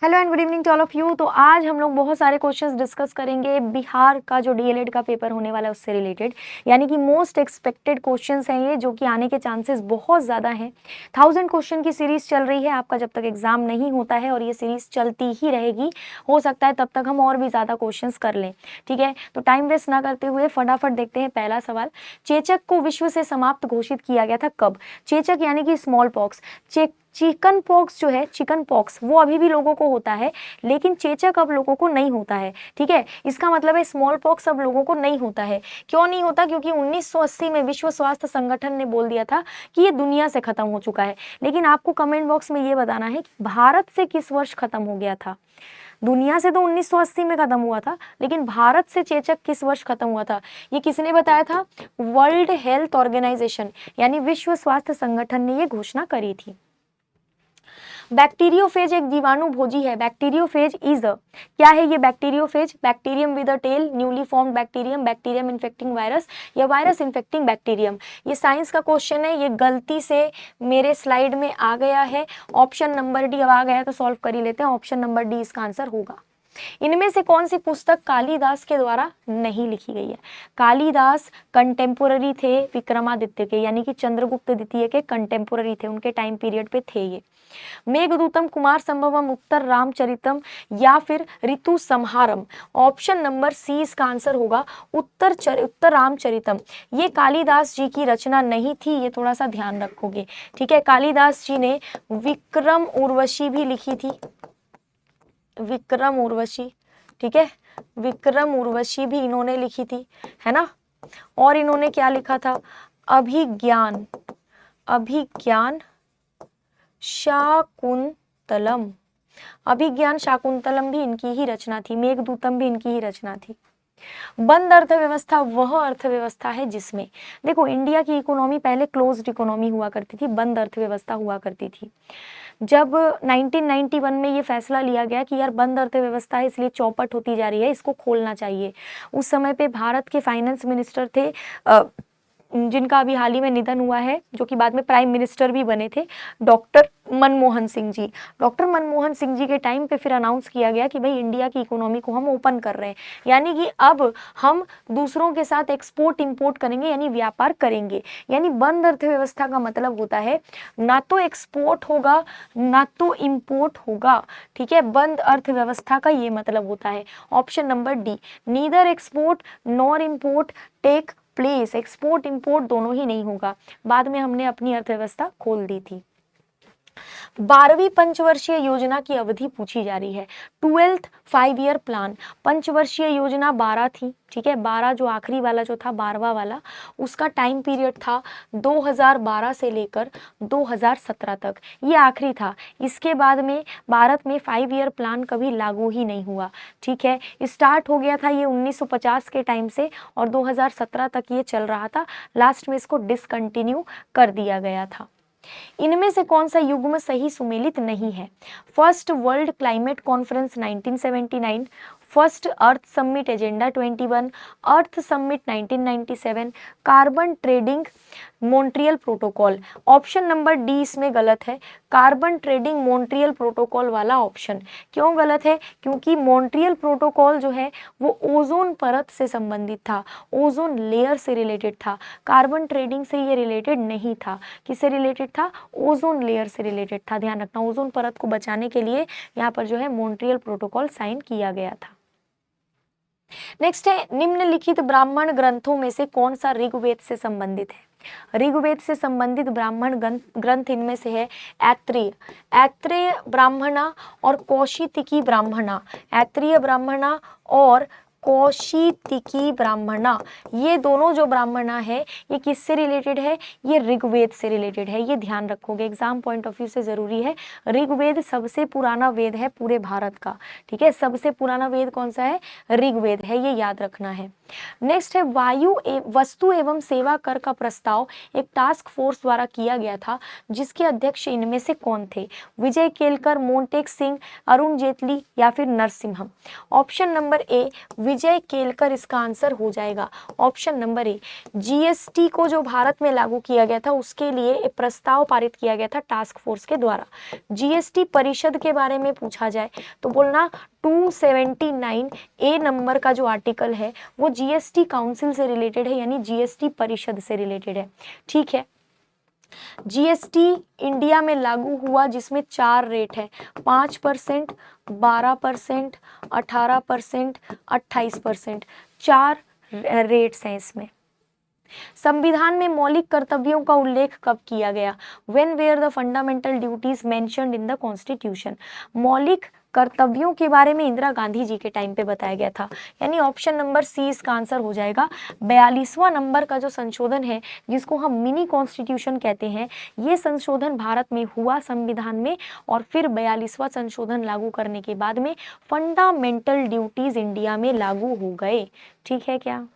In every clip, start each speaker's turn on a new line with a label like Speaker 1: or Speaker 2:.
Speaker 1: Hello and good evening to all of you. तो आज हम लोग बहुत सारे क्वेश्चंस डिस्कस करेंगे बिहार का जो डीएलएड का पेपर होने वाला है उससे रिलेटेड, यानी कि मोस्ट एक्सपेक्टेड क्वेश्चंस हैं ये, जो कि आने के चांसेस बहुत ज़्यादा हैं। 1000 क्वेश्चन की सीरीज चल रही है आपका जब तक एग्जाम नहीं होता है, और ये सीरीज चलती ही रहेगी। हो सकता है तब तक हम और भी ज़्यादा क्वेश्चन कर लें, ठीक है। तो टाइम वेस्ट ना करते हुए फटाफट देखते हैं पहला सवाल। चेचक को विश्व से समाप्त घोषित किया गया था कब? चेचक यानी कि स्मॉल पॉक्स। चिकन पॉक्स जो है, चिकन पॉक्स वो अभी भी लोगों को होता है, लेकिन चेचक अब लोगों को नहीं होता है, ठीक है। इसका मतलब है स्मॉल पॉक्स अब लोगों को नहीं होता है। क्यों नहीं होता? क्योंकि 1980 में विश्व स्वास्थ्य संगठन ने बोल दिया था कि ये दुनिया से खत्म हो चुका है। लेकिन आपको कमेंट बॉक्स में ये बताना है कि भारत से किस वर्ष खत्म हो गया था। दुनिया से तो 1980 में खत्म हुआ था, लेकिन भारत से चेचक किस वर्ष खत्म हुआ था? ये किसने बताया था? वर्ल्ड हेल्थ ऑर्गेनाइजेशन यानी विश्व स्वास्थ्य संगठन ने ये घोषणा करी थी। बैक्टीरियोफेज एक जीवाणु भोजी है। बैक्टीरियोफेज इज क्या है ये? Bacteriophage bacterium with a tail, newly formed bacterium, bacterium infecting virus या वायरस इन्फेक्टिंग बैक्टीरियम। ये साइंस का क्वेश्चन है, ये गलती से मेरे स्लाइड में आ गया है। ऑप्शन नंबर डी अब आ गया है तो सॉल्व कर ही लेते हैं। ऑप्शन नंबर डी इसका आंसर होगा। इनमें से कौन सी पुस्तक कालिदास के द्वारा नहीं लिखी गई है? कालिदास कंटेम्पोररी थे विक्रमादित्य के, यानी कि चंद्रगुप्त द्वितीय के कंटेम्पोररी थे, उनके टाइम पीरियड पे थे ये। मेघदूतम, कुमार संभवम, उत्तर रामचरितम या फिर ऋतु संहारम। ऑप्शन नंबर सी इसका आंसर होगा, उत्तर रामचरितम। ये कालिदास जी की रचना नहीं थी, ये थोड़ा सा ध्यान रखोगे, ठीक है। कालिदास जी ने विक्रम उर्वशी भी लिखी थी, विक्रम उर्वशी, ठीक है। विक्रम उर्वशी भी इन्होंने लिखी थी, है ना। और इन्होंने क्या लिखा था? अभिज्ञान, अभिज्ञान शाकुंतलम। अभिज्ञान शाकुंतलम भी इनकी ही रचना थी। मेघदूतम भी इनकी ही रचना थी। बंद अर्थव्यवस्था वह अर्थव्यवस्था है जिसमें, देखो इंडिया की इकोनॉमी पहले क्लोज्ड इकोनॉमी हुआ करती थी, बंद अर्थव्यवस्था हुआ करती थी। जब 1991 में ये फैसला लिया गया कि यार बंद अर्थव्यवस्था है इसलिए चौपट होती जा रही है, इसको खोलना चाहिए। उस समय पे भारत के फाइनेंस मिनिस्टर थे जिनका अभी हाल ही में निधन हुआ है, जो कि बाद में प्राइम मिनिस्टर भी बने थे, डॉक्टर मनमोहन सिंह जी। डॉक्टर मनमोहन सिंह जी के टाइम पे फिर अनाउंस किया गया कि भाई इंडिया की इकोनॉमी को हम ओपन कर रहे हैं, यानी कि अब हम दूसरों के साथ एक्सपोर्ट इंपोर्ट करेंगे, यानी व्यापार करेंगे। यानी बंद अर्थव्यवस्था का मतलब होता है ना तो एक्सपोर्ट होगा ना तो इंपोर्ट होगा, ठीक है। बंद अर्थव्यवस्था का ये मतलब होता है। Option number D, neither export nor import take place. Export import दोनों ही नहीं होगा। बाद में हमने अपनी अर्थव्यवस्था खोल दी थी। 12वीं पंचवर्षीय योजना की अवधि पूछी जा रही है। 12th 5 ईयर प्लान, पंचवर्षीय योजना 12 थी, ठीक है। 12 जो आखिरी वाला जो था, 12वां वाला, उसका टाइम पीरियड था 2012 से लेकर 2017 तक, ये आखिरी था। इसके बाद में भारत में 5 ईयर प्लान कभी लागू ही नहीं हुआ, ठीक है। स्टार्ट हो गया था ये 1950 के टाइम से और 2017 तक ये चल रहा था। लास्ट में इसको डिसकंटिन्यू कर दिया गया था। इनमें से कौन सा युग्म सही सुमेलित नहीं है? First world climate conference 1979, first earth summit agenda 21, earth summit 1997, carbon trading Montreal protocol. Option number D इसमें गलत है, कार्बन ट्रेडिंग मॉन्ट्रियल प्रोटोकॉल वाला ऑप्शन। क्यों गलत है? क्योंकि मॉन्ट्रियल प्रोटोकॉल जो है वो ओजोन परत से संबंधित था, ओजोन लेयर से रिलेटेड था। कार्बन ट्रेडिंग से ये रिलेटेड नहीं था। किससे रिलेटेड था? ओजोन लेयर से रिलेटेड था। ध्यान रखना, ओजोन परत को बचाने के लिए यहाँ पर जो है मॉन्ट्रियल प्रोटोकॉल साइन किया गया था। नेक्स्ट है, निम्नलिखित ब्राह्मण ग्रंथों में से कौन सा ऋग्वेद से संबंधित है? ऋग्वेद से संबंधित ब्राह्मण ग्रंथ इनमें से है ऐत्रेय, ऐत्रेय ब्राह्मणा और कौशितिकी ब्राह्मणा। ऐत्रेय ब्राह्मणा और कौशितिकी ब्राह्मणा, ये दोनों जो ब्राह्मणा है ये किससे रिलेटेड है? ये ऋग्वेद से रिलेटेड है। ये ध्यान रखोगे, एग्जाम पॉइंट ऑफ व्यू से जरूरी है। ऋग्वेद सबसे पुराना वेद है पूरे भारत का, ठीक है। सबसे पुराना वेद कौन सा है? ऋग्वेद है, ये याद रखना है। नेक्स्ट है, वस्तु एवं सेवा कर का प्रस्ताव एक टास्क फोर्स द्वारा किया गया था, जिसके अध्यक्ष इनमें से कौन थे? विजय केलकर, मोंटेक सिंह, अरुण जेटली या फिर नरसिम्हम। ऑप्शन नंबर ए विजय केलकर इसका आंसर हो जाएगा ऑप्शन नंबर ए। जीएसटी को जो भारत में लागू किया गया था उसके लिए एक प्रस्ताव पारित किया गया था टास्क फोर्स के द्वारा। जीएसटी परिषद के बारे में पूछा जाए तो बोलना 279 ए नंबर का जो आर्टिकल है वो जीएसटी काउंसिल से रिलेटेड है, यानी जीएसटी परिषद से रिलेटेड है। ठीक है, जीएसटी इंडिया में लागू हुआ जिसमें 4 रेट है, 5%, 12%, 18%, 28%, 4 रेट्स हैं इसमें। संविधान में मौलिक कर्तव्यों का उल्लेख कब किया गया? When were the fundamental duties mentioned in the Constitution? मौलिक कर्तव्यों के बारे में इंदिरा गांधी जी के टाइम पे बताया गया था, यानी ऑप्शन नंबर सी इसका आंसर हो जाएगा। 42वां नंबर का जो संशोधन है जिसको हम मिनी कॉन्स्टिट्यूशन कहते हैं, ये संशोधन भारत में हुआ संविधान में, और फिर 42वां संशोधन लागू करने के बाद में फंडामेंटल ड्यूटीज इंडिया में लागू हो गए। ठीक है क्या?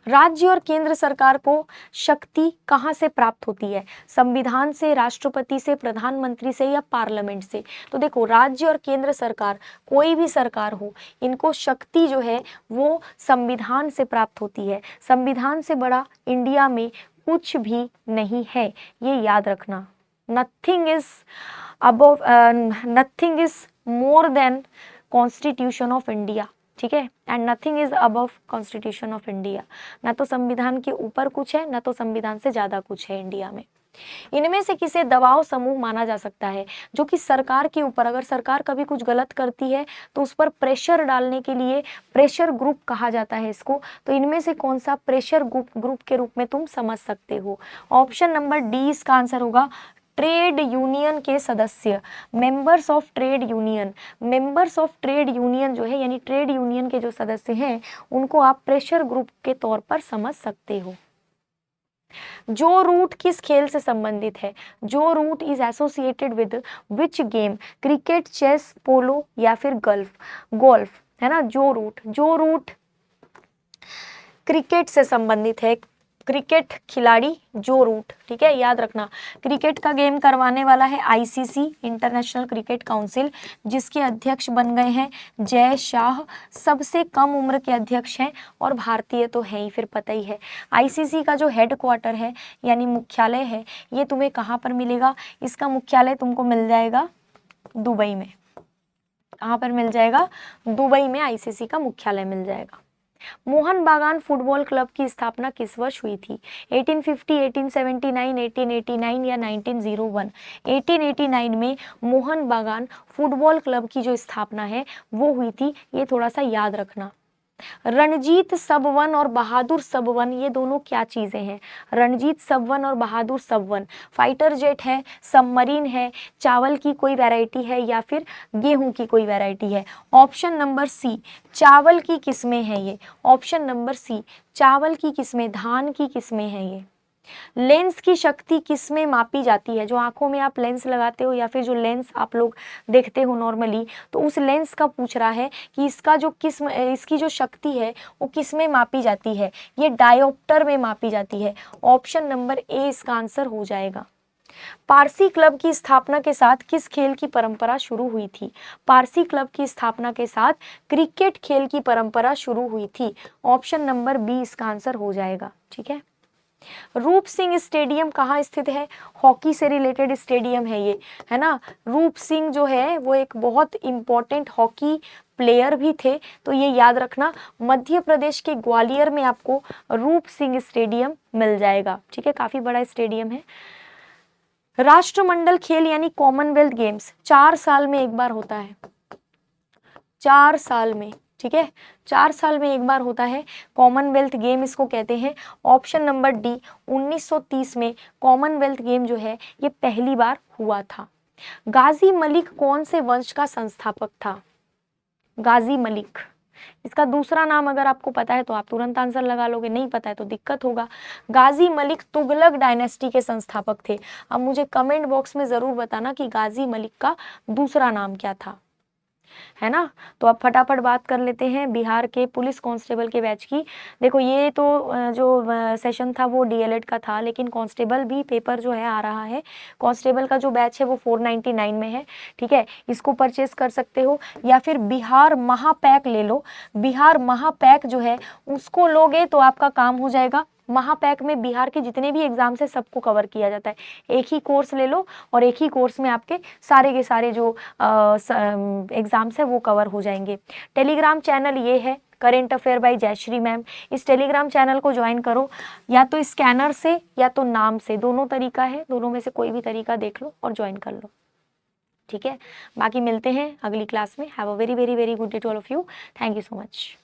Speaker 1: राज्य और केंद्र सरकार को शक्ति कहाँ से प्राप्त होती है? संविधान से, राष्ट्रपति से, प्रधानमंत्री से या पार्लियामेंट से? तो देखो, राज्य और केंद्र सरकार, कोई भी सरकार हो, इनको शक्ति जो है वो संविधान से प्राप्त होती है। संविधान से बड़ा इंडिया में कुछ भी नहीं है, ये याद रखना। Nothing is above, nothing is more than constitution of India. ठीक है, and nothing is above constitution of India. ना तो संविधान के ऊपर कुछ है, ना तो संविधान से ज्यादा कुछ है इंडिया में। इनमें से किसे दबाव समूह माना जा सकता है? जो कि सरकार के ऊपर, अगर सरकार कभी कुछ गलत करती है तो उस पर प्रेशर डालने के लिए प्रेशर ग्रुप कहा जाता है इसको। तो इनमें से कौन सा प्रेशर ग्रुप के रूप में तुम समझ सकते हो? ऑप्शन नंबर डी इसका आंसर होगा। ट्रेड यूनियन के सदस्य, members of trade union. Members of trade union जो है, यानी ट्रेड यूनियन के जो सदस्य हैं, उनको आप प्रेशर ग्रुप के तौर पर समझ सकते हो। जो रूट किस खेल से संबंधित है? जो root is associated with which game? Cricket, chess, polo या फिर गोल्फ, है ना। जो रूट क्रिकेट से संबंधित है, क्रिकेट खिलाड़ी जो रूट। ठीक है, याद रखना। क्रिकेट का गेम करवाने वाला है आईसीसी, इंटरनेशनल क्रिकेट काउंसिल, जिसके अध्यक्ष बन गए हैं जय शाह। सबसे कम उम्र के अध्यक्ष हैं और भारतीय तो है ही, फिर पता ही है। आईसीसी का जो हेड क्वार्टर है यानी मुख्यालय है, ये तुम्हें कहाँ पर मिलेगा? इसका मुख्यालय तुमको मिल जाएगा दुबई में। कहाँ पर मिल जाएगा? दुबई में आईसीसी का मुख्यालय मिल जाएगा। मोहन बागान फुटबॉल क्लब की स्थापना किस वर्ष हुई थी? 1850, 1879, 1889 या 1901? 1889 में मोहन बागान फुटबॉल क्लब की जो स्थापना है वो हुई थी, ये थोड़ा सा याद रखना। रणजीत सब वन और बहादुर सब वन, ये दोनों क्या चीजें हैं? रणजीत सब वन और बहादुर सब वन फाइटर जेट है, सबमरीन है, चावल की कोई वैरायटी है या फिर गेहूं की कोई वैरायटी है? ऑप्शन नंबर सी, चावल की किस्में हैं ये। ऑप्शन नंबर सी, चावल की किस्में, धान की किस्में हैं ये। लेंस की शक्ति किस में मापी जाती है? जो आंखों में आप लेंस लगाते हो या फिर जो लेंस आप लोग देखते हो नॉर्मली, तो उस लेंस का पूछ रहा है कि इसका जो किस्म, इसकी जो शक्ति है वो किस में मापी जाती है? ये डायोप्टर में मापी जाती है। ऑप्शन नंबर ए इसका आंसर हो जाएगा। पारसी क्लब की स्थापना के साथ किस खेल की परंपरा शुरू हुई थी? पारसी क्लब की स्थापना के साथ क्रिकेट खेल की परंपरा शुरू हुई थी। ऑप्शन नंबर बी इसका आंसर हो जाएगा। ठीक है, रूप सिंह स्टेडियम कहाँ स्थित है? हॉकी से रिलेटेड स्टेडियम है ये, है ना। रूप सिंह जो है वो एक बहुत इंपॉर्टेंट हॉकी प्लेयर भी थे, तो ये याद रखना। मध्य प्रदेश के ग्वालियर में आपको रूप सिंह स्टेडियम मिल जाएगा। ठीक है, काफी बड़ा स्टेडियम है। राष्ट्रमंडल खेल यानी कॉमनवेल्थ गेम्स 4 साल में एक बार होता है। 4 साल में, ठीक है, 4 साल में एक बार होता है। कॉमनवेल्थ गेम इसको कहते हैं। ऑप्शन नंबर डी, 1930 में कॉमनवेल्थ गेम जो है ये पहली बार हुआ था। गाजी मलिक कौन से वंश का संस्थापक था? गाजी मलिक, इसका दूसरा नाम अगर आपको पता है तो आप तुरंत आंसर लगा लोगे, नहीं पता है तो दिक्कत होगा। गाजी मलिक तुगलक डायनेस्टी के संस्थापक थे। अब मुझे कमेंट बॉक्स में जरूर बताना कि गाजी मलिक का दूसरा नाम क्या था। है ना। तो अब फटाफट बात कर लेते हैं बिहार के पुलिस कांस्टेबल के बैच की। देखो ये तो जो सेशन था वो डीएलएड का था, लेकिन कांस्टेबल भी पेपर जो है आ रहा है। कांस्टेबल का जो बैच है वो 499 में है, ठीक है, इसको परचेस कर सकते हो, या फिर बिहार महापैक ले लो। बिहार महापैक जो है उसको लोगे तो आपका काम हो जाएगा। महापैक में बिहार के जितने भी एग्जाम्स है सबको कवर किया जाता है। एक ही कोर्स ले लो और एक ही कोर्स में आपके सारे के सारे जो एग्जाम्स है वो कवर हो जाएंगे। टेलीग्राम चैनल ये है current affair by Jayashree ma'am. इस टेलीग्राम चैनल को ज्वाइन करो, या तो स्कैनर से या तो नाम से, दोनों तरीका है, दोनों में से कोई भी तरीका देख लो और ज्वाइन कर लो, ठीक है। बाकी मिलते हैं अगली क्लास में। Have a very very very good day to all of you. Thank you so much.